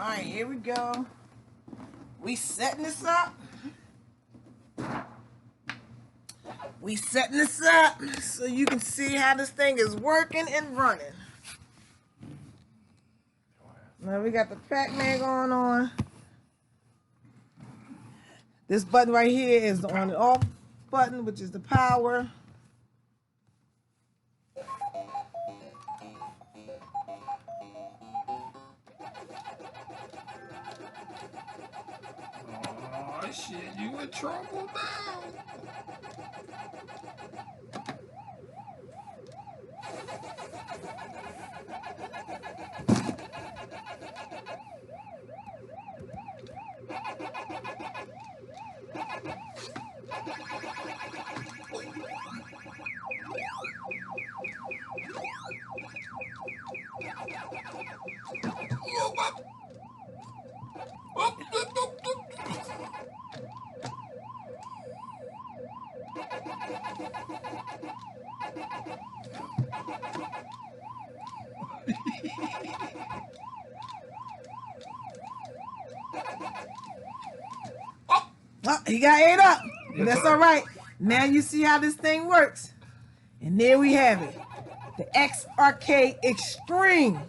Alright, here we go. We setting this up. We setting this up so you can see how this thing is working and running. Now we got the Pac-Man going on. This button right here is the on and off button, which is the power. Oh shit, you in trouble now. Oh, he got ate up. But that's all right. Now you see how this thing works. And there we have it. The X Arcade Extreme.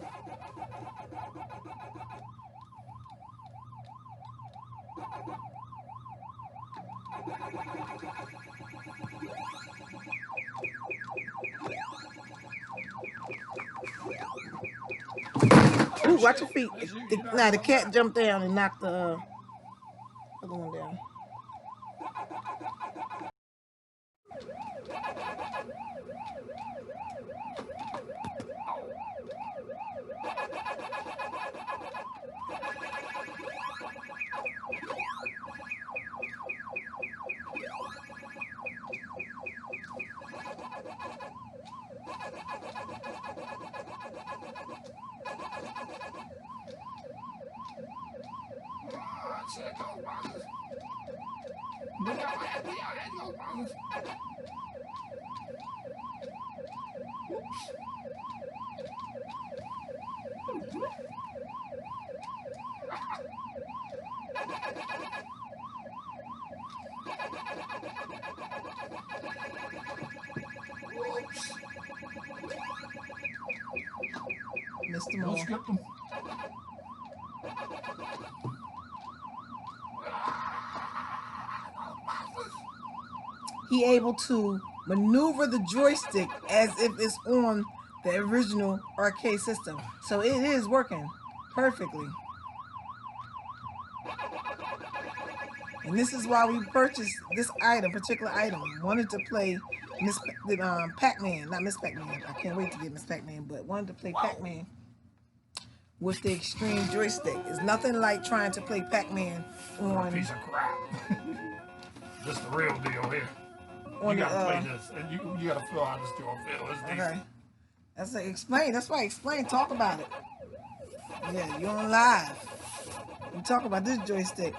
Ooh, watch your feet. The cat jumped down and knocked the other one down. Missed them all. Skip them. He able to maneuver the joystick as if it's on the original arcade system. So it is working perfectly. And this is why we purchased this particular item. Wanted to play Pac-Man, not Miss Pac-Man. I can't wait to get Miss Pac-Man, but wanted to play Pac-Man with the extreme joystick. It's nothing like trying to play Pac-Man on a piece of crap. This is the real deal here. On you gotta play this, and you gotta feel how this deal feels. Okay. Explain. That's why explain. Talk about it. Yeah, you're on live. You talk about this joystick.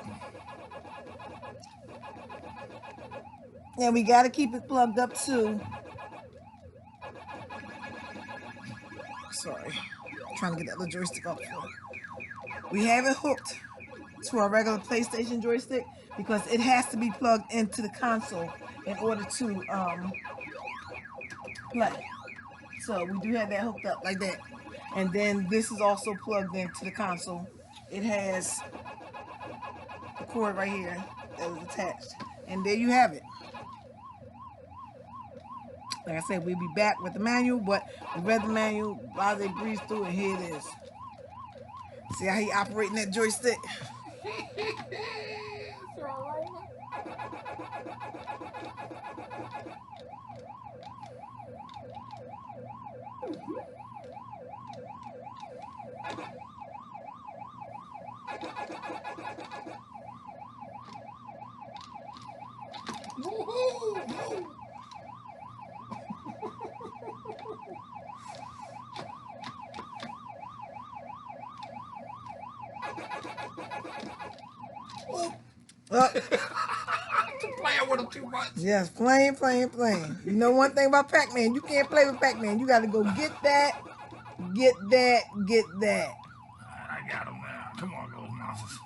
And we got to keep it plugged up too. Sorry. I'm trying to get that little joystick off. We have it hooked to our regular PlayStation joystick because it has to be plugged into the console in order to play. So we do have that hooked up like that. And then this is also plugged into the console. It has a cord right here that is attached. And there you have it. Like I said, we'll be back with the manual, but we read the manual while they breeze through, and here it is. See how he operating that joystick? Playing with him too much. Yes, playing. You know one thing about Pac-Man, you can't play with Pac-Man. You got to go get that. I got him now. Come on, little monsters.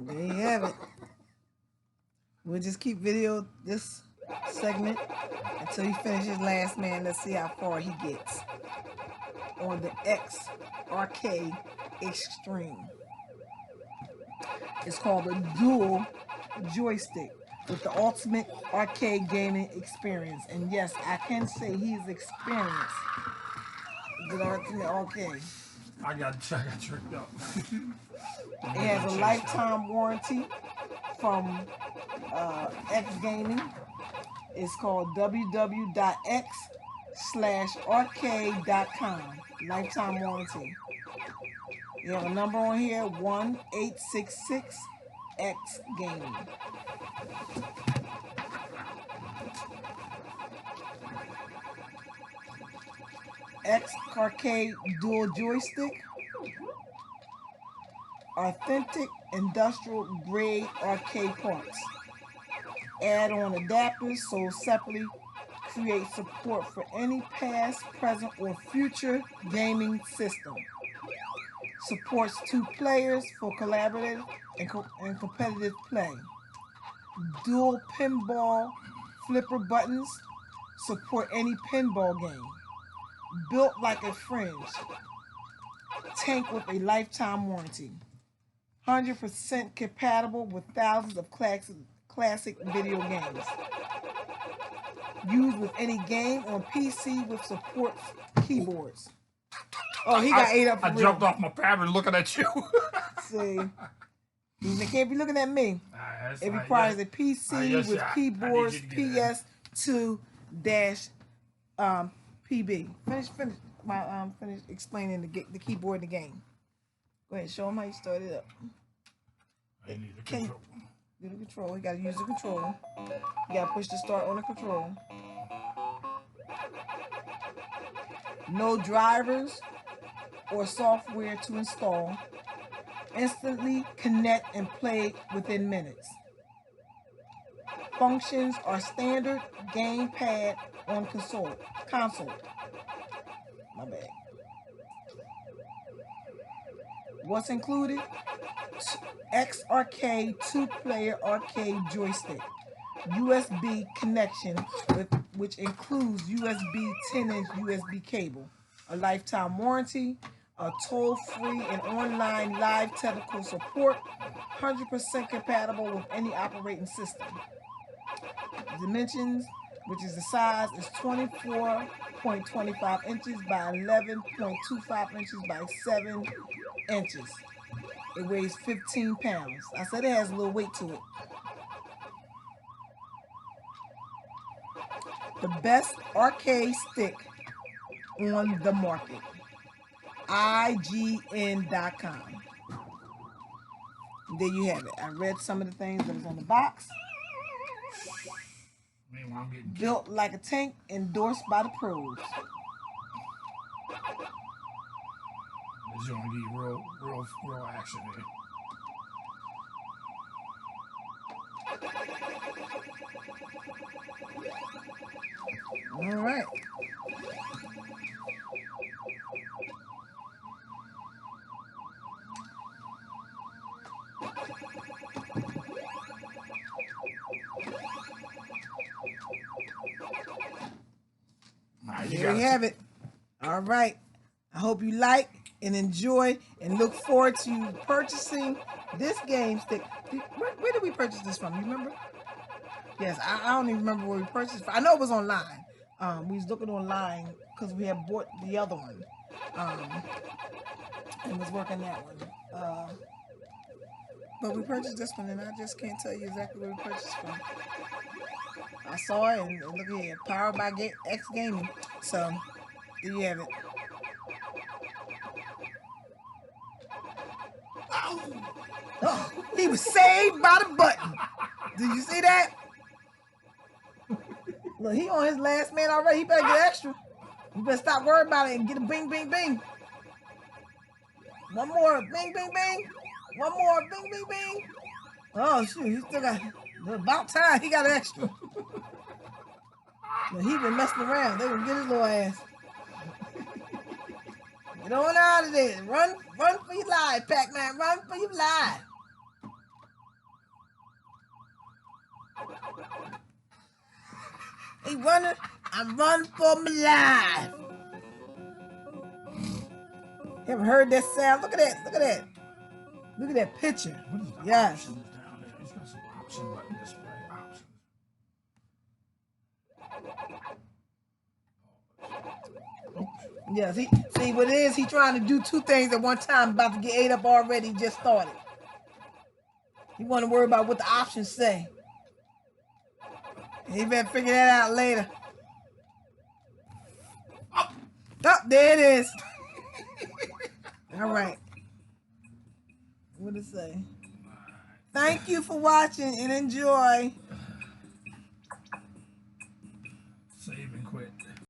There you have it. We'll just keep video this segment until he finishes Last Man. Let's see how far he gets on the X Arcade Extreme. It's called a Dual Joystick with the ultimate arcade gaming experience. And yes, I can say he's experienced the ultimate arcade. I got tricked up. It has a lifetime warranty from X Gaming. It's called www.x/arcade.com. Lifetime warranty. You have a number on here, 1-866-X Gaming. X Arcade Dual Joystick. Authentic industrial grade arcade parts. Add-on adapters sold separately create support for any past, present, or future gaming system. Supports 2 players for collaborative and competitive play. Dual pinball flipper buttons support any pinball game. Built like a fringe. Tank with a lifetime warranty. 100% compatible with thousands of classic video games. Used with any game on PC with support keyboards. Oh, he got ate up for I real. jumped off my pad looking at you. See, you can't be looking at me. It requires a PC with keyboards PS2-PB. Finish explaining the keyboard in the game. Go ahead, show him how you start it up. I need the control. Do the control. You gotta use the control. You gotta push the start on the control. No drivers or software to install. Instantly connect and play within minutes. Functions are standard gamepad on console. My bad. What's included? X Arcade 2-player arcade joystick. USB connection which includes USB 10-inch USB cable. A lifetime warranty. A toll-free and online live technical support. 100% compatible with any operating system. Dimensions, which is the size, is 24.25 inches by 11.25 inches by 7 inches. It weighs 15 pounds. I said it has a little weight to it. The best arcade stick on the market. IGN.com. There you have it. I read some of the things that was on the box. Built like a tank, endorsed by the pros. This is gonna give you real action here. All right. There you have it. All right. I hope you like and enjoy and look forward to purchasing this game stick. Where did we purchase this from? You remember? Yes, I don't even remember where we purchased it from. I know it was online. We was looking online because we had bought the other one and was working that one. But we purchased this one, and I just can't tell you exactly where we purchased from. I saw it, and look here, powered by X Gaming. So, there you have it. Oh, he was saved by the button. Did you see that? Look, he on his last man already. He better get extra. You better stop worrying about it and get a bing, bing, bing. One more, bing, bing, bing. One more, bing, bing, bing. Oh, shoot, he still got, about time he got an extra. But he been messing around. They gonna get his little ass. Get on out of there. Run for your life, Pac-Man. Run for your life. He running. I'm running for my life. You ever heard that sound? Look at that. Look at that. Look at that picture. What is the Yes. options down there? He's got some option button display options. Yes. See what it is? He trying to do two things at one time. About to get ate up already. Just started. He want to worry about what the options say. He better figure that out later. Oh, there it is. All right. What did it say? Thank you for watching and enjoy.